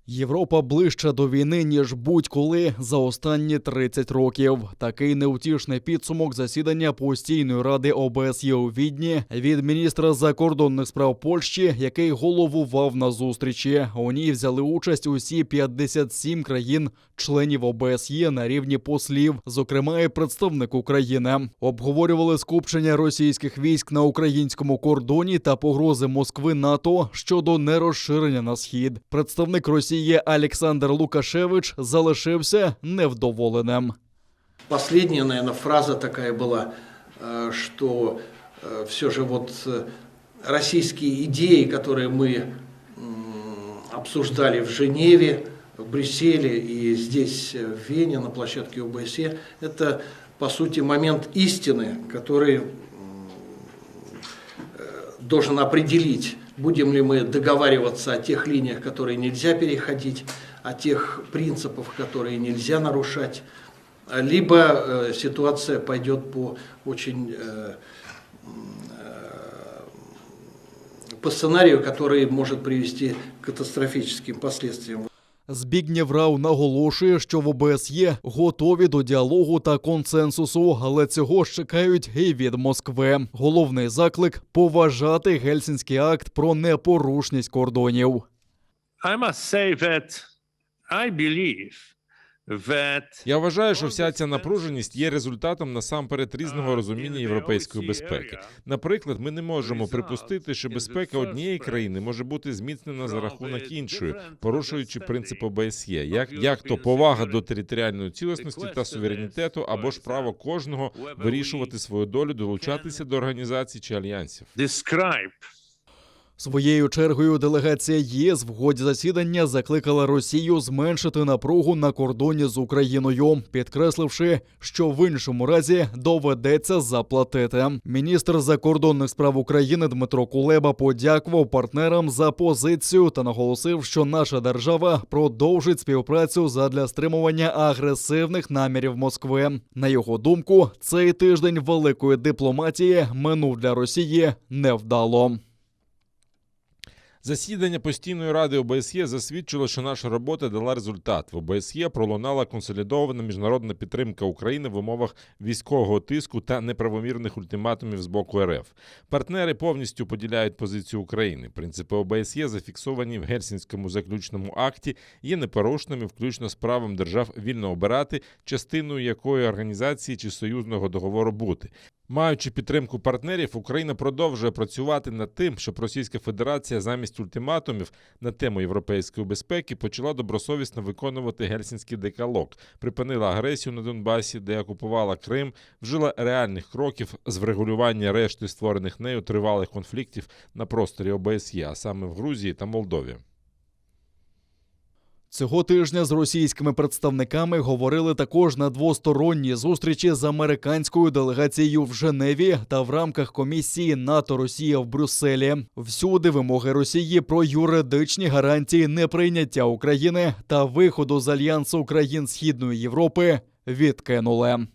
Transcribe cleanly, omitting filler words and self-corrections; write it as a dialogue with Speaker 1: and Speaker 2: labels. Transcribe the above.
Speaker 1: Європа ближче до війни, ніж будь-коли за останні 30 років. Такий невтішний підсумок засідання Постійної ради ОБСЄ у Відні від міністра закордонних справ Польщі, який головував на зустрічі. У ній взяли участь усі 57 країн-членів ОБСЄ на рівні послів, зокрема і представник України. Обговорювали скупчення російських військ на українському кордоні та погрози Москви НАТО щодо нерозширення на схід. Представник Росії Олександр Лукашевич залишився невдоволеним.
Speaker 2: Последняя, наверное, фраза такая была, что все же вот российские идеи, которые мы обсуждали в Женеве, в Брюсселе и здесь, в Вене, на площадке ОБСЕ, это, по сути, момент истины, который должен определить, будем ли мы договариваться о тех линиях, которые нельзя переходить, о тех принципах, которые нельзя нарушать, либо ситуация пойдет по сценарию, который может привести к катастрофическим последствиям.
Speaker 1: Збігнєв Рау наголошує, що в ОБСЄ готові до діалогу та консенсусу, але цього ж чекають і від Москви. Головний заклик – поважати Гельсінський акт про непорушність кордонів.
Speaker 3: Я вважаю, що вся ця напруженість є результатом насамперед різного розуміння європейської безпеки. Наприклад, ми не можемо припустити, що безпека однієї країни може бути зміцнена за рахунок іншої, порушуючи принцип ОБСЄ, як то повага до територіальної цілісності та суверенітету, або ж право кожного вирішувати свою долю, долучатися до організацій чи альянсів.
Speaker 1: Своєю чергою делегація ЄС в ході засідання закликала Росію зменшити напругу на кордоні з Україною, підкресливши, що в іншому разі доведеться заплатити. Міністр закордонних справ України Дмитро Кулеба подякував партнерам за позицію та наголосив, що наша держава продовжить співпрацю задля стримування агресивних намірів Москви. На його думку, цей тиждень великої дипломатії минув для Росії невдало.
Speaker 3: Засідання Постійної ради ОБСЄ засвідчило, що наша робота дала результат. В ОБСЄ пролунала консолідована міжнародна підтримка України в умовах військового тиску та неправомірних ультиматумів з боку РФ. Партнери повністю поділяють позицію України. Принципи ОБСЄ, зафіксовані в Гельсінському заключному акті, є непорушними, включно з правом держав вільно обирати, частиною якої організації чи союзного договору бути. Маючи підтримку партнерів, Україна продовжує працювати над тим, щоб Російська Федерація замість ультиматумів на тему європейської безпеки почала добросовісно виконувати Гельсінський декалог, припинила агресію на Донбасі, де окупувала Крим, вжила реальних кроків з врегулювання решти створених нею тривалих конфліктів на просторі ОБСЄ, а саме в Грузії та Молдові.
Speaker 1: Цього тижня з російськими представниками говорили також на двосторонній зустрічі з американською делегацією в Женеві та в рамках комісії НАТО-Росія в Брюсселі. Всюди вимоги Росії про юридичні гарантії неприйняття України та виходу з Альянсу країн Східної Європи відкинули.